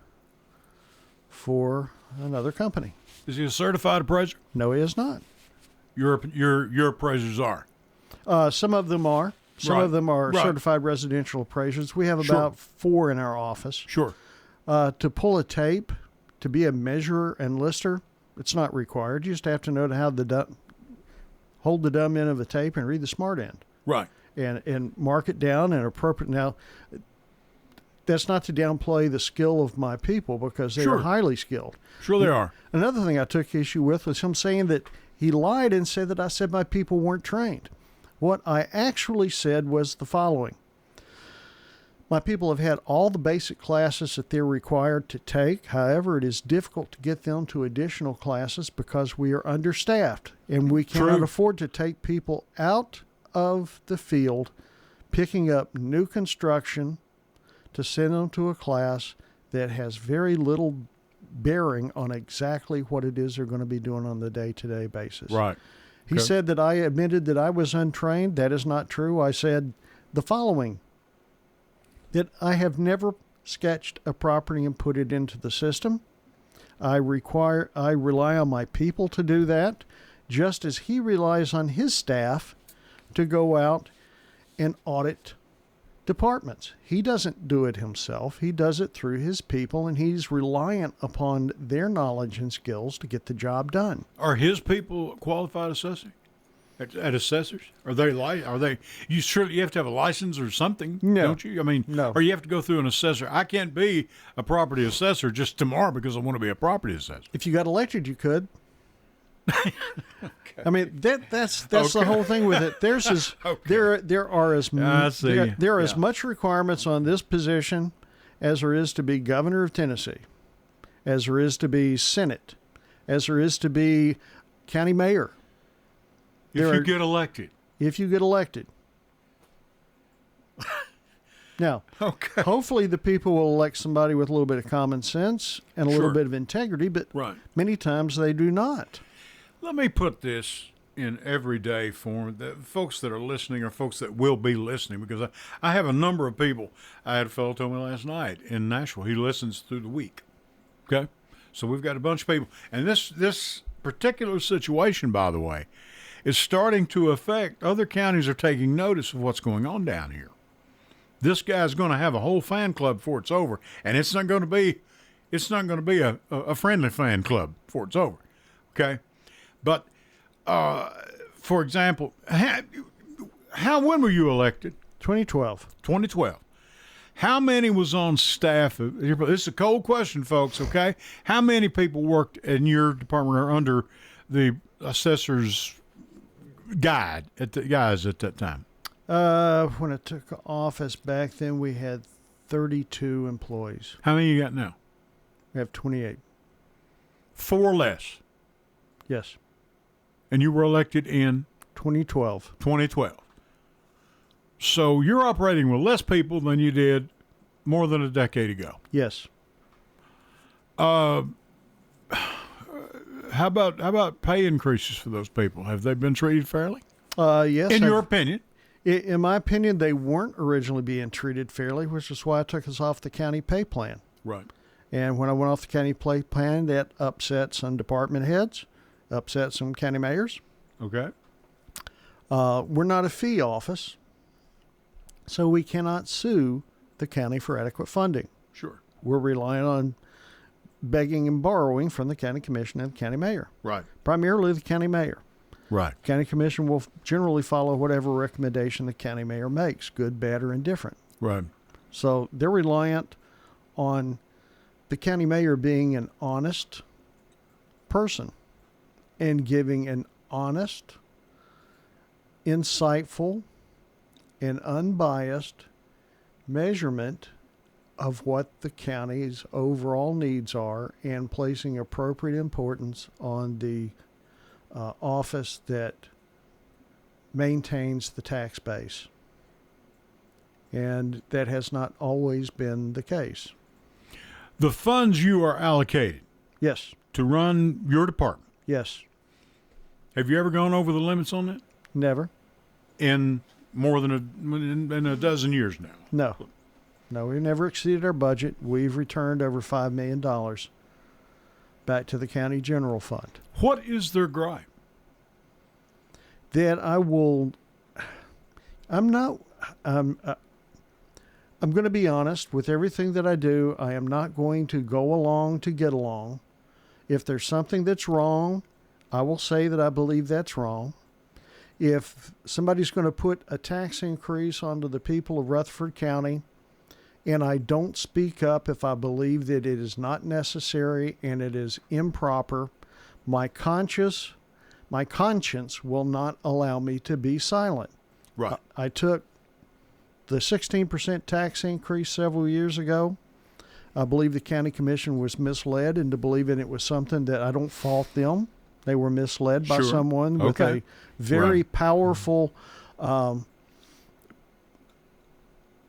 for another company. Is he a certified appraiser? No, he is not. Your appraisers are? Some of them are. Some of them are certified residential appraisers. We have about 4 in our office. Sure. To pull a tape, to be a measurer and lister, it's not required. You just have to know how hold the dumb end of the tape and read the smart end. Right. And mark it down and appropriate. Now, that's not to downplay the skill of my people because they are highly skilled. Sure they are. Another thing I took issue with was him saying that he lied and said that I said my people weren't trained. What I actually said was the following. My people have had all the basic classes that they're required to take. However, it is difficult to get them to additional classes because we are understaffed and we cannot afford to take people out of the field picking up new construction to send them to a class that has very little bearing on exactly what it is they're going to be doing on the day-to-day basis. Right. He said that I admitted that I was untrained. That is not true. I said the following, that I have never sketched a property and put it into the system. I rely on my people to do that, just as he relies on his staff to go out and audit departments. He doesn't do it himself. He does it through his people, and he's reliant upon their knowledge and skills to get the job done. Are his people qualified assessors? At assessors? Are they you have to have a license or something, don't you? I mean, no. Or you have to go through an assessor. I can't be a property assessor just tomorrow because I want to be a property assessor. If you got elected, you could. I mean, that's the whole thing with it. There are as much requirements on this position as there is to be governor of Tennessee, as there is to be Senate, as there is to be county mayor. If you get elected. Now, hopefully the people will elect somebody with a little bit of common sense and a little bit of integrity, but many times they do not. Let me put this in everyday form. The folks that are listening or folks that will be listening, because I have a number of people. I had a fellow tell me last night in Nashville, he listens through the week. Okay? So we've got a bunch of people. And this particular situation, by the way, is starting to affect other counties are taking notice of what's going on down here. This guy's going to have a whole fan club before it's over, and it's not going to be a friendly fan club before it's over. Okay? But for example, when were you elected? 2012. 2012. How many was on staff? This is a cold question, folks, okay? How many people worked in your department or under the assessor's guide at that time? When I took office back then, we had 32 employees. How many you got now? We have 28. 4 less. Yes. And you were elected in? 2012. 2012. So you're operating with less people than you did more than a decade ago. Yes. How about pay increases for those people? Have they been treated fairly? Yes. In your opinion? In my opinion, they weren't originally being treated fairly, which is why I took us off the county pay plan. Right. And when I went off the county pay plan, that upset some department heads, upset some county mayors. Okay. We're not a fee office, so we cannot sue the county for adequate funding. Sure. We're relying on begging and borrowing from the county commission and the county mayor. Right. Primarily the county mayor. Right. County commission will generally follow whatever recommendation the county mayor makes, good, bad, or indifferent. Right. So they're reliant on the county mayor being an honest person and giving an honest, insightful, and unbiased measurement of what the county's overall needs are and placing appropriate importance on the office that maintains the tax base. And that has not always been the case. The funds you are allocated. Yes. To run your department. Yes. Have you ever gone over the limits on that? Never. In more than a dozen years now? No. No, we've never exceeded our budget. We've returned over $5 million back to the county general fund. What is their gripe? That I'm going to be honest with everything that I do. I am not going to go along to get along. If there's something that's wrong, I will say that I believe that's wrong. If somebody's going to put a tax increase onto the people of Rutherford County, and I don't speak up if I believe that it is not necessary and it is improper, my conscience my conscience will not allow me to be silent. Right. I took the 16% tax increase several years ago. I believe the county commission was misled into believing it was something that I don't fault them. They were misled by someone with a very powerful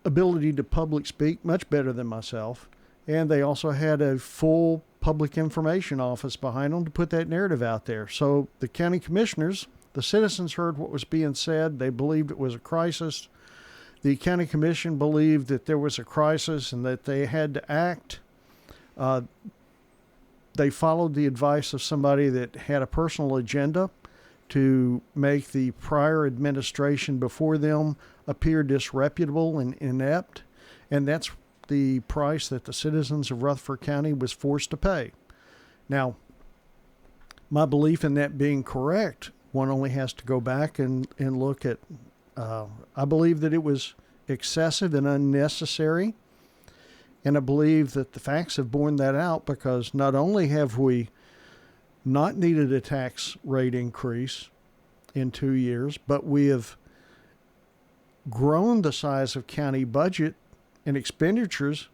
ability to public speak, much better than myself. And they also had a full public information office behind them to put that narrative out there. So the county commissioners, the citizens heard what was being said. They believed it was a crisis. The county commission believed that there was a crisis and that they had to act. They followed the advice of somebody that had a personal agenda to make the prior administration before them appear disreputable and inept. And that's the price that the citizens of Rutherford County was forced to pay. Now, my belief in that being correct, one only has to go back and look at, I believe that it was excessive and unnecessary. And I believe that the facts have borne that out, because not only have we not needed a tax rate increase in 2 years, but we have grown the size of county budget and expenditures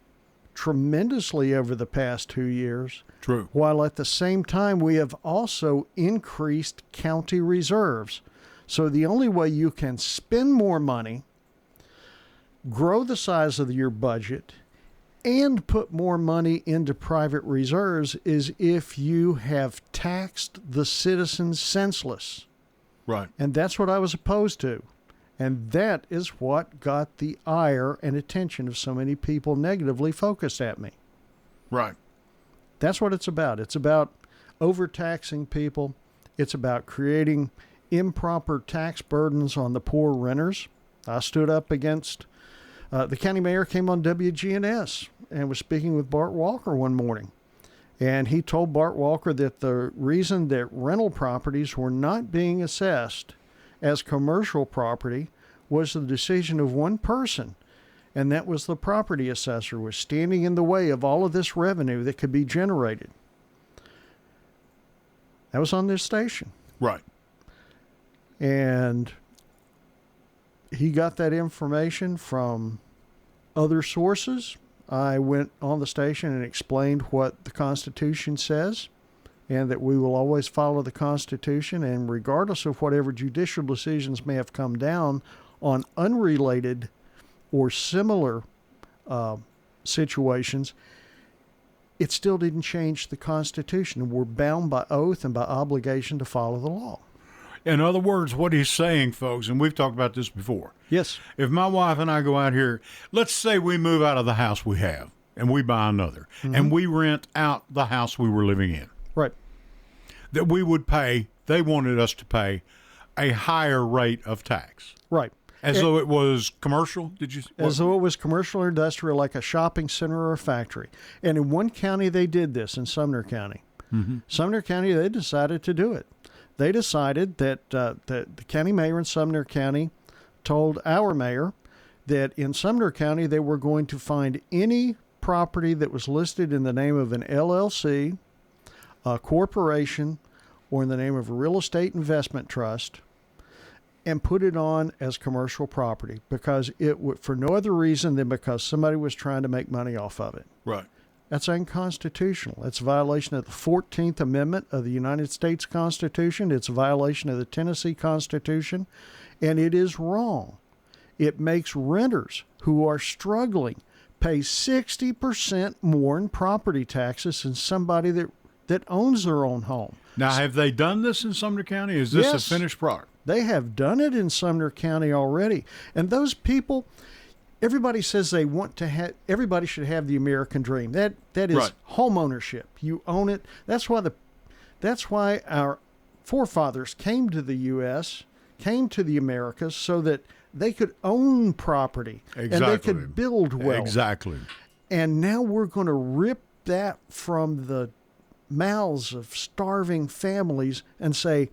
tremendously over the past 2 years. True. While at the same time, we have also increased county reserves. So the only way you can spend more money, grow the size of your budget, and put more money into private reserves is if you have taxed the citizens senseless. Right. And that's what I was opposed to. And that is what got the ire and attention of so many people negatively focused at me. Right. That's what it's about. It's about overtaxing people. It's about creating improper tax burdens on the poor renters. I stood up against the county mayor came on WGNS and was speaking with Bart Walker one morning. And he told Bart Walker that the reason that rental properties were not being assessed as commercial property was the decision of one person. And that was the property assessor was standing in the way of all of this revenue that could be generated. That was on this station. Right. And he got that information from other sources. I went on the station and explained what the Constitution says, and that we will always follow the Constitution, and regardless of whatever judicial decisions may have come down on unrelated or similar situations, it still didn't change the Constitution. We're bound by oath and by obligation to follow the law. In other words, what he's saying, folks, and we've talked about this before. Yes. If my wife and I go out here, let's say we move out of the house we have and we buy another, and we rent out the house we were living in. Right. That we would pay, they wanted us to pay a higher rate of tax. Right. As though it was commercial, did you? As though it was commercial or industrial, like a shopping center or a factory. And in one county, they did this, in Sumner County. Sumner County, they decided to do it. They decided that the county mayor in Sumner County told our mayor that in Sumner County they were going to find any property that was listed in the name of an LLC, a corporation, or in the name of a real estate investment trust, and put it on as commercial property, because it would, for no other reason than because somebody was trying to make money off of it. Right. That's unconstitutional. It's a violation of the 14th Amendment of the United States Constitution. It's a violation of the Tennessee Constitution, and it is wrong. It makes renters who are struggling pay 60% more in property taxes than somebody that owns their own home. Now, have they done this in Sumner County? Is this a finished product? They have done it in Sumner County already. And those people, everybody says they want to have, everybody should have the American dream. That is right. Home ownership. You own it. That's why our forefathers came to the U.S., came to the Americas, so that they could own property. Exactly. And they could build wealth. Exactly. And now we're going to rip that from the mouths of starving families and say,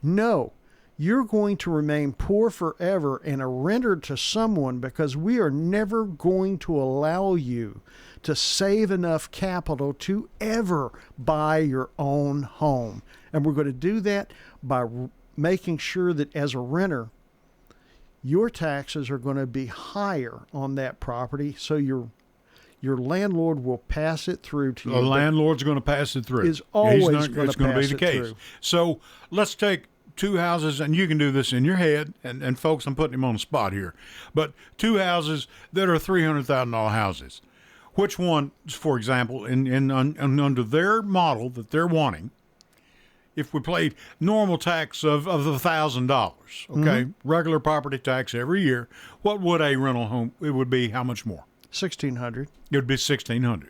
no, you're going to remain poor forever and a renter to someone, because we are never going to allow you to save enough capital to ever buy your own home. And we're going to do that by making sure that as a renter, your taxes are going to be higher on that property, so your landlord will pass it through to you. The landlord's going to pass it through. Is always going to It's going to be pass the it case. through. So let's take two houses, and you can do this in your head, and folks, I'm putting him on the spot here, but two houses that are $300,000 houses. Which one, for example, under their model that they're wanting, if we played normal tax of $1,000, okay, regular property tax every year, what would a rental home? It would be how much more? $1,600. It would be $1,600.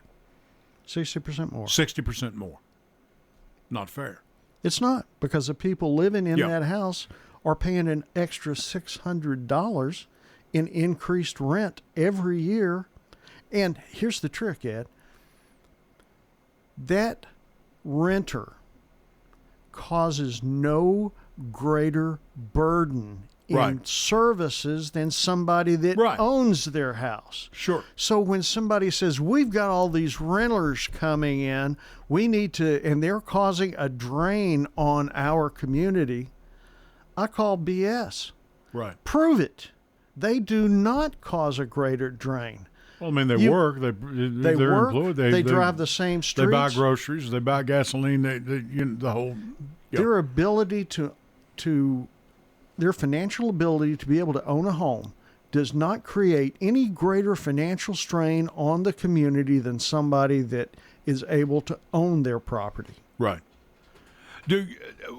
60% more. 60% more. Not fair. It's not, because the people living in that house are paying an extra $600 in increased rent every year. And here's the trick, Ed. That renter causes no greater burden in services than somebody that owns their house. Sure. So when somebody says, we've got all these renters coming in, we need to, and they're causing a drain on our community, I call BS. Right. Prove it. They do not cause a greater drain. Well, I mean, they work. They're work. employed. They drive the same streets. They buy groceries. They buy gasoline. The whole. Their ability their financial ability to be able to own a home does not create any greater financial strain on the community than somebody that is able to own their property. Right.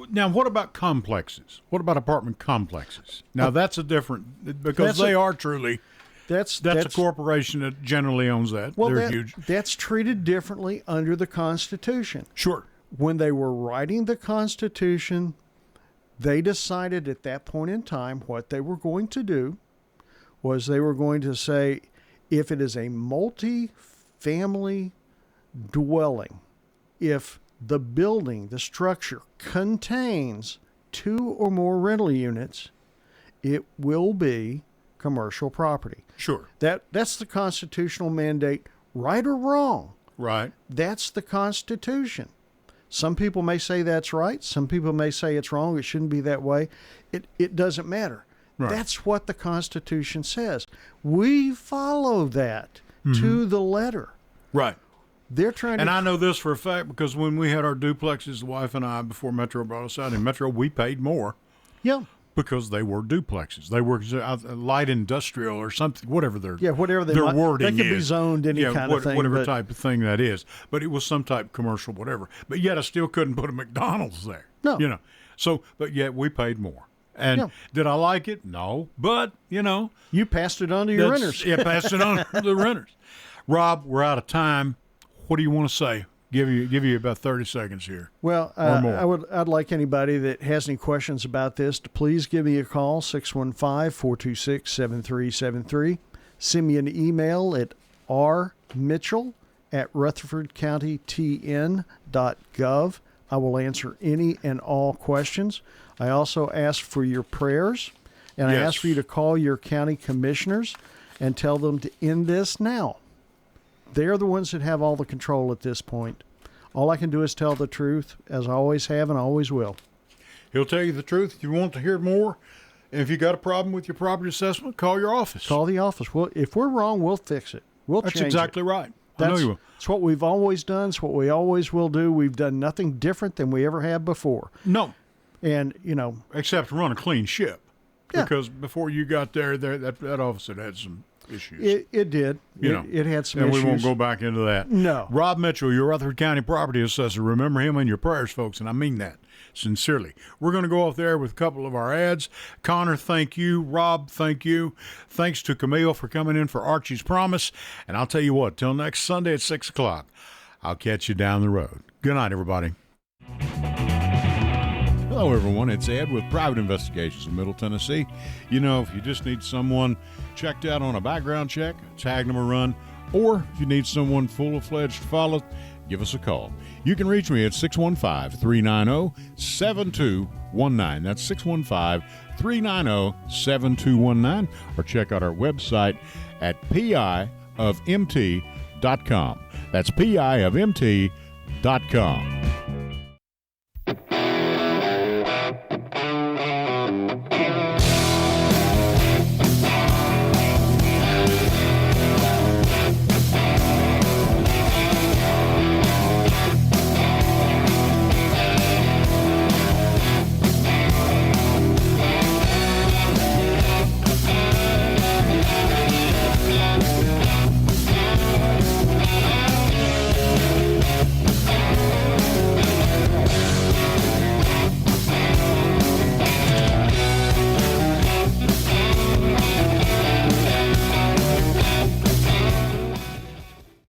Now, what about complexes? What about apartment complexes? Now, that's a different, because they are truly. That's a corporation that generally owns that. Well, they're huge. That's treated differently under the Constitution. Sure. When they were writing the Constitution, they decided at that point in time what they were going to do was they were going to say, if it is a multi-family dwelling, if the building, the structure contains 2 or more rental units, it will be commercial property. Sure. That's the constitutional mandate, right or wrong. Right. That's the Constitution. Some people may say that's right. Some people may say it's wrong. It shouldn't be that way. It doesn't matter. Right. That's what the Constitution says. We follow that to the letter. Right. They're trying to... And I know this for a fact because when we had our duplexes, the wife and I, before Metro brought us out, in Metro, we paid more. Yeah. Because they were duplexes. They were light industrial or something, whatever their whatever their wording is. They can be zoned any kind of thing. Whatever type of thing that is. But it was some type of commercial, whatever. But yet I still couldn't put a McDonald's there. No. You know. So, but yet we paid more. And did I like it? No. But, you know. You passed it on to your renters. Yeah, passed it on to the renters. Rob, we're out of time. What do you want to say? Give you about 30 seconds here. Well, I'd like anybody that has any questions about this to please give me a call, 615-426-7373. Send me an email at rmitchell@rutherfordcountytn.gov. I will answer any and all questions. I also ask for your prayers, and I ask for you to call your county commissioners and tell them to end this now. They're the ones that have all the control at this point. All I can do is tell the truth, as I always have and always will. He'll tell you the truth. If you want to hear more, and if you got a problem with your property assessment, call your office. Call the office. Well, if we're wrong, we'll fix it. We'll change it. That's exactly right. I know you will. It's what we've always done. It's what we always will do. We've done nothing different than we ever have before. No. And, you know. Except run a clean ship. Yeah. Because before you got there, that office had some issues. It did. It had some issues. And we won't go back into that. No. Rob Mitchell, your Rutherford County property assessor. Remember him in your prayers, folks, and I mean that sincerely. We're going to go off there with a couple of our ads. Connor, thank you. Rob, thank you. Thanks to Camille for coming in for Archie's Promise. And I'll tell you what, till next Sunday at 6 o'clock, I'll catch you down the road. Good night, everybody. Hello, everyone. It's Ed with Private Investigations in Middle Tennessee. You know, if you just need someone checked out on a background check, a tag number run, or if you need someone full-fledged to follow, give us a call. You can reach me at 615-390-7219. That's 615-390-7219. Or check out our website at piofmt.com. That's piofmt.com.